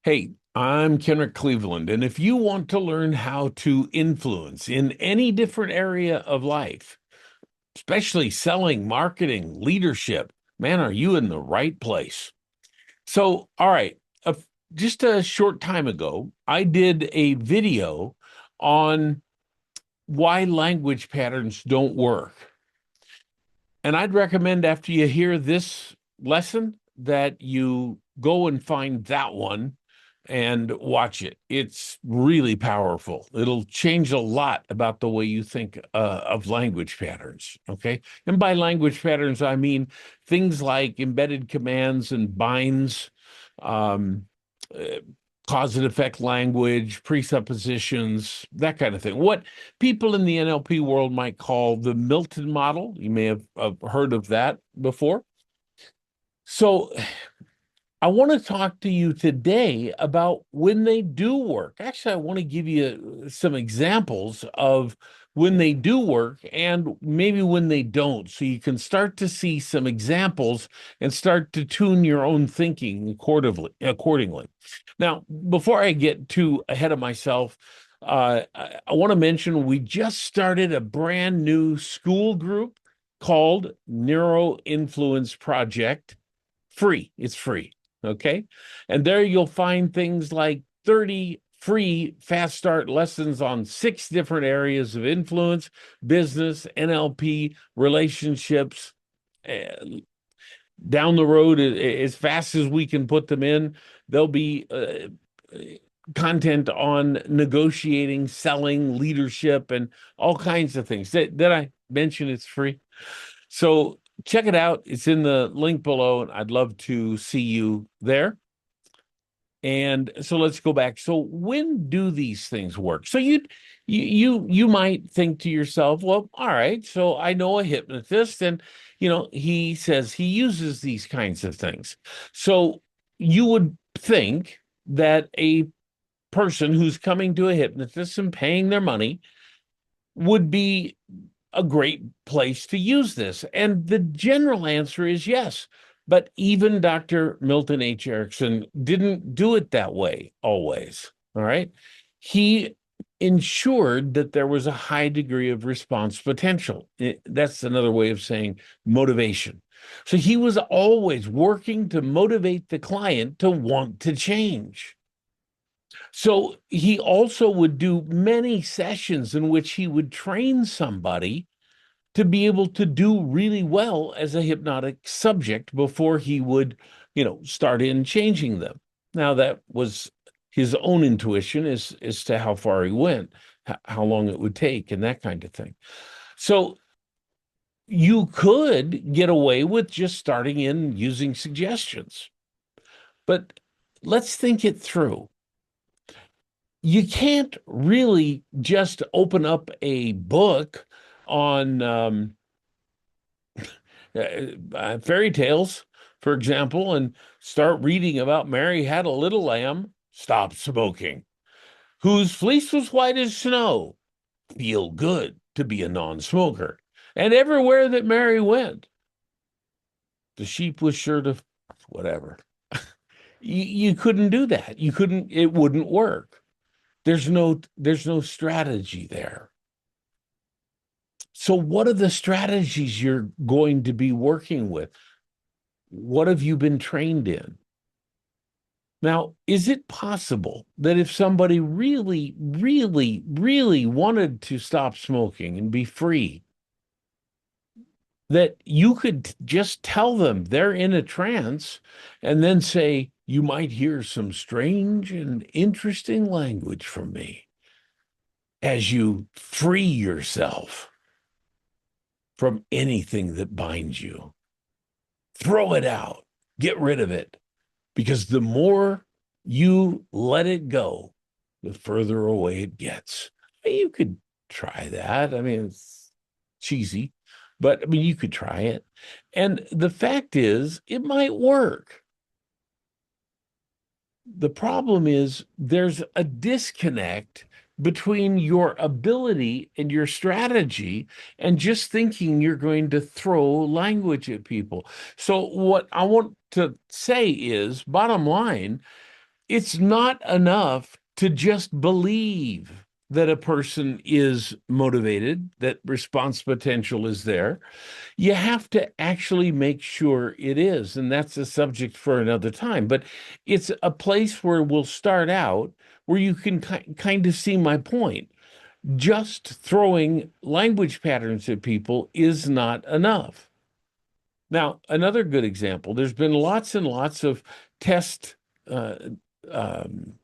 Hey, I'm Kenrick Cleveland, and if you want to learn how to influence in any different area of life, especially selling, marketing, leadership, man, are you in the right place? So, all right, uh, just a short time ago, I did a video on why language patterns don't work. And I'd recommend after you hear this lesson that you go and find that one and watch it. It's really powerful. It'll change a lot about the way you think of language patterns. Okay. And by language patterns, I mean things like embedded commands and binds, um, uh, cause and effect language, presuppositions, that kind of thing. What people in the NLP world might call the Milton model. You may have heard of that before. So, I want to talk to you today about when they do work. Actually, I want to give you some examples of when they do work and maybe when they don't, so you can start to see some examples and start to tune your own thinking accordingly. Now, before I get too ahead of myself, I want to mention we just started a brand new school group called Neuro Influence Project. Free. It's free. Okay. And there you'll find things like 30 free fast start lessons on 6 different areas of influence, business, NLP, relationships. Down the road, as fast as we can put them in, there'll be content on negotiating, selling, leadership, and all kinds of things. Did I mention it's free? So check it out. It's in the link below, and I'd love to see you there. And so let's go back. So when do these things work? So you might think to yourself, well, all right, so I know a hypnotist, and he says he uses these kinds of things. So you would think that a person who's coming to a hypnotist and paying their money would be a great place to use this? And the general answer is yes. But even Dr. Milton H. Erickson didn't do it that way always. All right. He ensured that there was a high degree of response potential. That's another way of saying motivation. So he was always working to motivate the client to want to change. So he also would do many sessions in which he would train somebody to be able to do really well as a hypnotic subject before he would, start in changing them. Now, that was his own intuition as to how far he went, how long it would take, and that kind of thing. So you could get away with just starting in using suggestions, but let's think it through. You can't really just open up a book on fairy tales, for example, and start reading about Mary had a little lamb, stop smoking, whose fleece was white as snow, feel good to be a non-smoker. And everywhere that Mary went, the sheep was sure to whatever. You couldn't do that. You couldn't, it wouldn't work. There's no strategy there. So what are the strategies you're going to be working with? What have you been trained in? Now, is it possible that if somebody really, really, really wanted to stop smoking and be free, that you could just tell them they're in a trance and then say, you might hear some strange and interesting language from me as you free yourself from anything that binds you? Throw it out, get rid of it. Because the more you let it go, the further away it gets. You could try that. I mean, it's cheesy, but I mean, you could try it. And the fact is, it might work. The problem is there's a disconnect between your ability and your strategy and just thinking you're going to throw language at people. So, what I want to say is, bottom line, It's not enough to just believe that a person is motivated, that response potential is there. You have to actually make sure it is. And that's a subject for another time. But it's a place where we'll start out where you can kind of see my point. Just throwing language patterns at people is not enough. Now, another good example, there's been lots and lots of tests uh, um,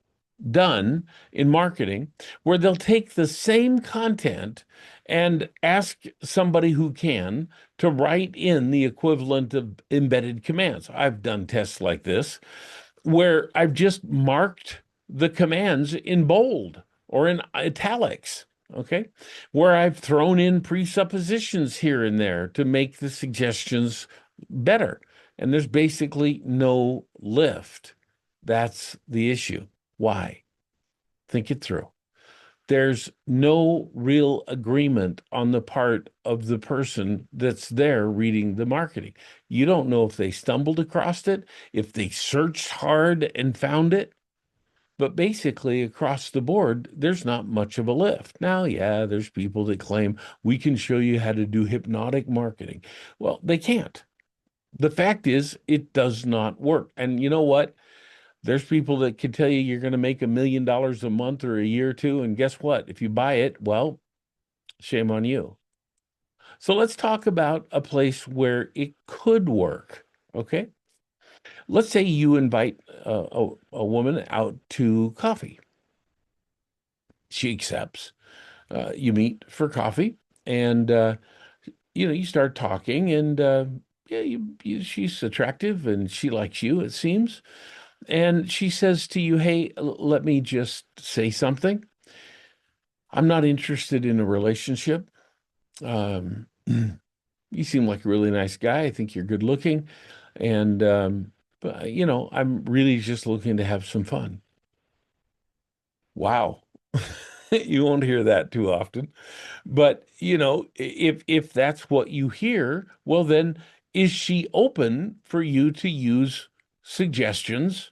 done in marketing where they'll take the same content and ask somebody who can to write in the equivalent of embedded commands. I've done tests like this where I've just marked the commands in bold or in italics. Okay. Where I've thrown in presuppositions here and there to make the suggestions better. And there's basically no lift. That's the issue. Why? Think it through. There's no real agreement on the part of the person that's there reading the marketing. You don't know if they stumbled across it, if they searched hard and found it, but basically across the board, there's not much of a lift. Now, yeah, there's people that claim we can show you how to do hypnotic marketing. Well, they can't. The fact is, it does not work. And you know what? There's people that can tell you you're going to make $1 million a month or a year or two. And guess what? If you buy it, well, shame on you. So let's talk about a place where it could work. Okay. Let's say you invite a woman out to coffee. She accepts. You meet for coffee and, you start talking and, yeah, she's attractive and she likes you, it seems. And she says to you, hey, let me just say something. I'm not interested in a relationship. Um, you seem like a really nice guy. I think you're good looking. And, but, I'm really just looking to have some fun. Wow. You won't hear that too often. But, if that's what you hear, well, then is she open for you to use suggestions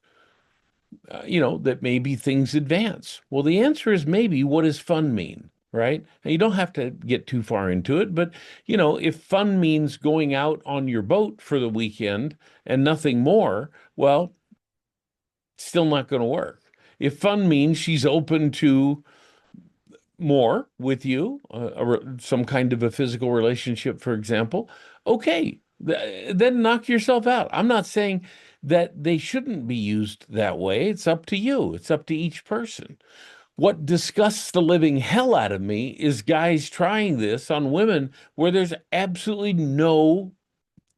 that maybe things advance? Well, the answer is maybe. What does fun mean? Right? And you don't have to get too far into it, but if fun means going out on your boat for the weekend and nothing more, well, it's still not going to work. If fun means she's open to more with you, some kind of a physical relationship, for example, okay, then knock yourself out. I'm not saying that they shouldn't be used that way. It's up to you. It's up to each person. What disgusts the living hell out of me is guys trying this on women where there's absolutely no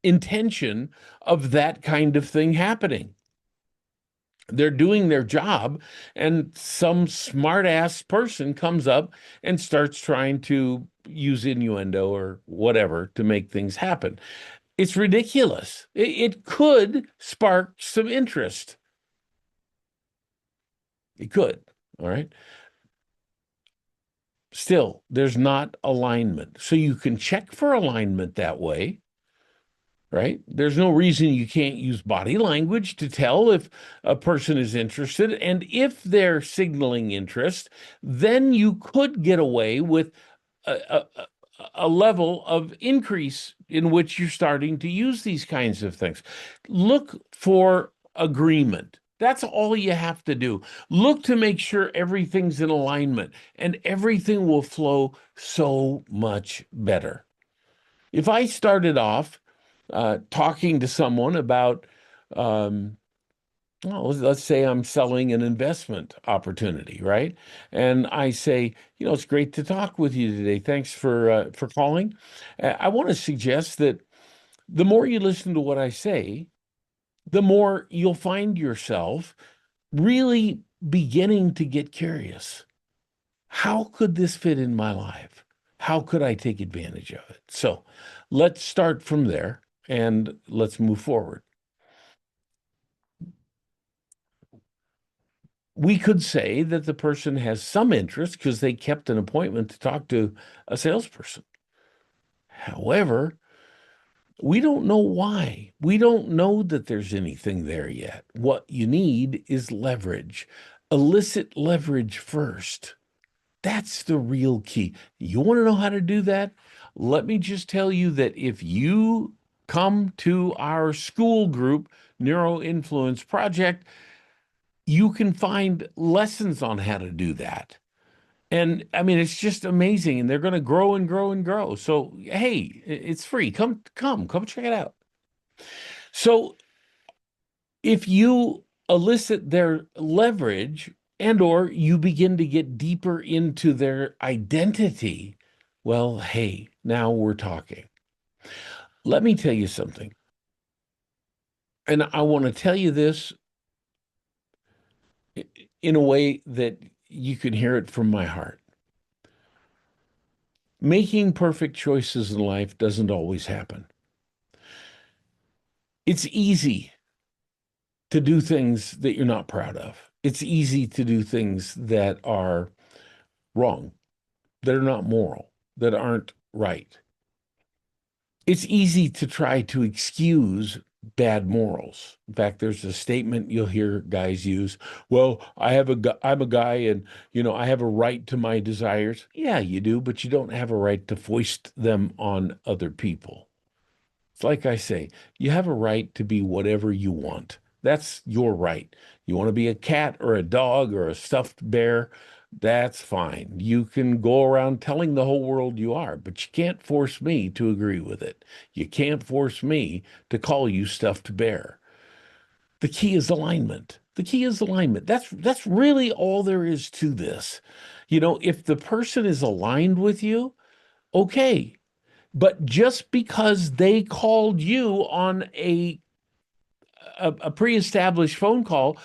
intention of that kind of thing happening. They're doing their job, and some smart ass person comes up and starts trying to use innuendo or whatever to make things happen. It's ridiculous. It could spark some interest. It could. All right. Still, there's not alignment. So you can check for alignment that way, right? There's no reason you can't use body language to tell if a person is interested. And if they're signaling interest, then you could get away with a level of increase in which you're starting to use these kinds of things. Look for agreement. That's all you have to do. Look to make sure everything's in alignment and everything will flow so much better. If I started off talking to someone about, well, let's say I'm selling an investment opportunity, right? And I say, it's great to talk with you today. Thanks for calling. I want to suggest that the more you listen to what I say, the more you'll find yourself really beginning to get curious. How could this fit in my life? How could I take advantage of it? So let's start from there and let's move forward. We could say that the person has some interest because they kept an appointment to talk to a salesperson. However, We don't know why. We don't know that there's anything there yet. What you need is leverage. Elicit leverage first. That's the real key. You want to know how to do that? Let me just tell you that if you come to our school group, Neuro Influence Project, you can find lessons on how to do that. And I mean, it's just amazing. And they're going to grow and grow and grow. So, hey, it's free. Come check it out. So, if you elicit their leverage and or you begin to get deeper into their identity, well, hey, now we're talking. Let me tell you something. And I want to tell you this in a way that you can hear it from my heart. Making perfect choices in life doesn't always happen. It's easy to do things that you're not proud of. It's easy to do things that are wrong, that are not moral, that aren't right. It's easy to try to excuse bad morals. In fact, there's a statement you'll hear guys use, well, I'm a guy and I have a right to my desires. Yeah, you do, but you don't have a right to foist them on other people. It's like I say, you have a right to be whatever you want. That's your right. You want to be a cat or a dog or a stuffed bear, that's fine. You can go around telling the whole world you are, but you can't force me to agree with it. You can't force me to call you stuffed bear. The key is alignment. The key is alignment. That's really all there is to this. If the person is aligned with you, okay, but just because they called you on a pre-established phone call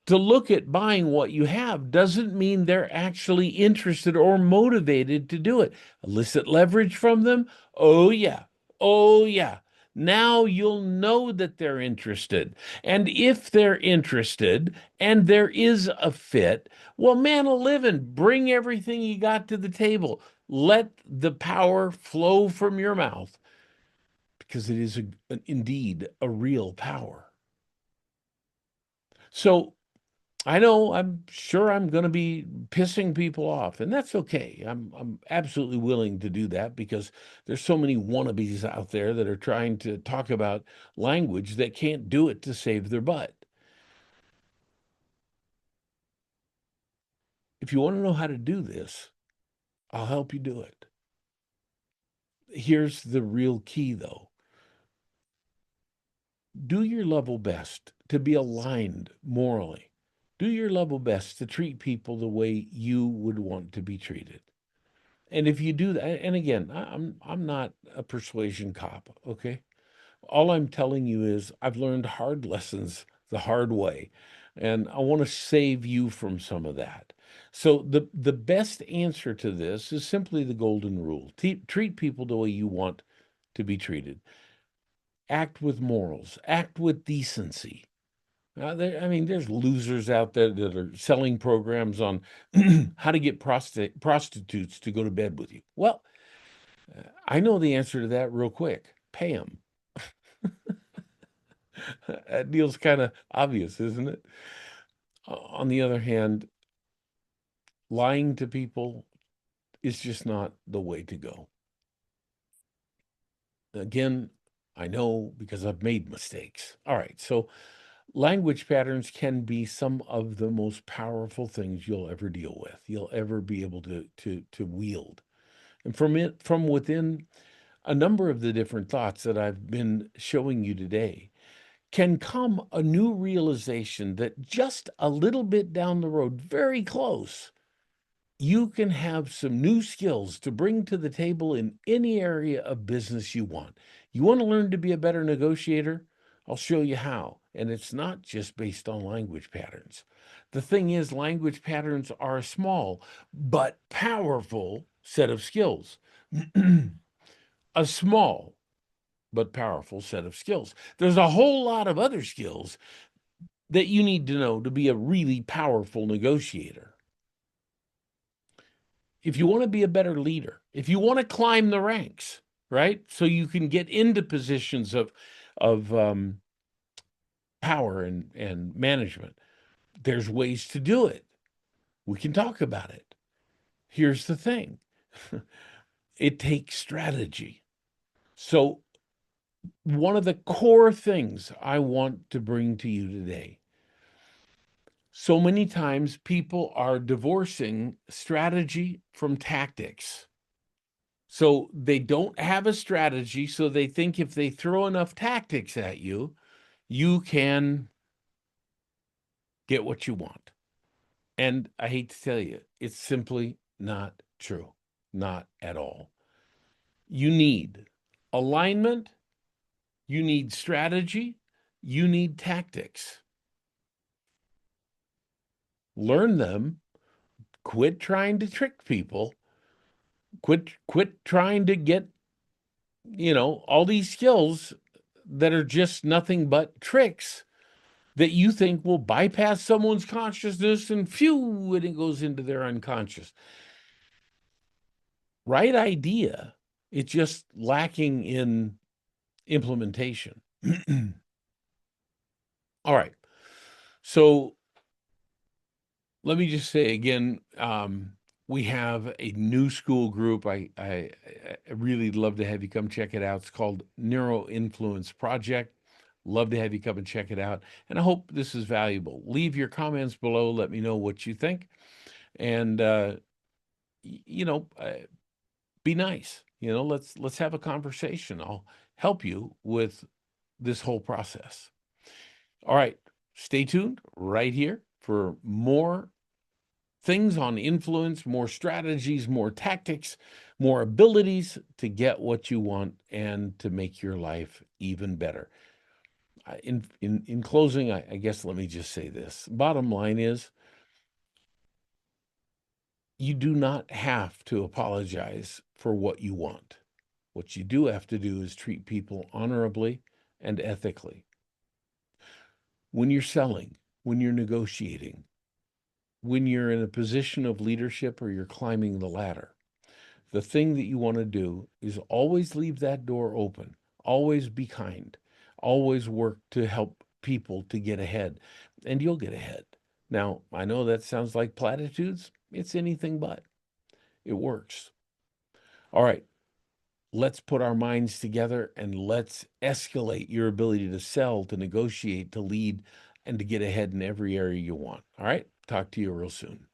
to look at buying what you have doesn't mean they're actually interested or motivated to do it. Elicit leverage from them? Oh, yeah. Oh, yeah. Now you'll know that they're interested. And if they're interested and there is a fit, well, man a living, bring everything you got to the table. Let the power flow from your mouth because it is indeed a real power. So I know I'm sure I'm going to be pissing people off, and that's okay. I'm absolutely willing to do that because there's so many wannabes out there that are trying to talk about language that can't do it to save their butt. If you want to know how to do this, I'll help you do it. Here's the real key though. Do your level best to be aligned morally. Do your level best to treat people the way you would want to be treated. And if you do that, and again, I'm not a persuasion cop, okay? All I'm telling you is I've learned hard lessons the hard way, and I want to save you from some of that. So the best answer to this is simply the golden rule. Treat people the way you want to be treated. Act with morals, act with decency. I mean, there's losers out there that are selling programs on how to get prostitutes to go to bed with you. Well, I know the answer to that real quick. Pay them. That deal's kind of obvious, isn't it? On the other hand, lying to people is just not the way to go. Again, I know because I've made mistakes. All right, so language patterns can be some of the most powerful things you'll ever deal with. You'll ever be able to wield. And from within a number of the different thoughts that I've been showing you today can come a new realization that just a little bit down the road, very close, you can have some new skills to bring to the table in any area of business you want. You want to learn to be a better negotiator? I'll show you how. And it's not just based on language patterns. The thing is, language patterns are a small but powerful set of skills. A small but powerful set of skills. There's a whole lot of other skills that you need to know to be a really powerful negotiator. If you want to be a better leader, if you want to climb the ranks, right? So you can get into positions of power and management. There's ways to do it. We can talk about it. Here's the thing. It takes strategy. So one of the core things I want to bring to you today, so many times people are divorcing strategy from tactics. So they don't have a strategy, so they think if they throw enough tactics at you, you can get what you want. And I hate to tell you, it's simply not true. Not at all. You need alignment, you need strategy, you need tactics. Learn them, quit trying to trick people, quit trying to get, all these skills that are just nothing but tricks that you think will bypass someone's consciousness and phew, and it goes into their unconscious. Right idea. It's just lacking in implementation. All right. So let me just say again, we have a new school group. I really love to have you come check it out. It's called Neuro Influence Project. Love to have you come and check it out. And I hope this is valuable. Leave your comments below. Let me know what you think. And be nice. Let's have a conversation. I'll help you with this whole process. All right. Stay tuned right here for more things on influence, more strategies, more tactics, more abilities to get what you want and to make your life even better. In closing, I guess let me just say this. Bottom line is, you do not have to apologize for what you want. What you do have to do is treat people honorably and ethically. When you're selling, when you're negotiating, when you're in a position of leadership or you're climbing the ladder, the thing that you want to do is always leave that door open, always be kind, always work to help people to get ahead, and you'll get ahead. Now, I know that sounds like platitudes. It's anything but. It works. All right, let's put our minds together and let's escalate your ability to sell, to negotiate, to lead, and to get ahead in every area you want. All right, talk to you real soon.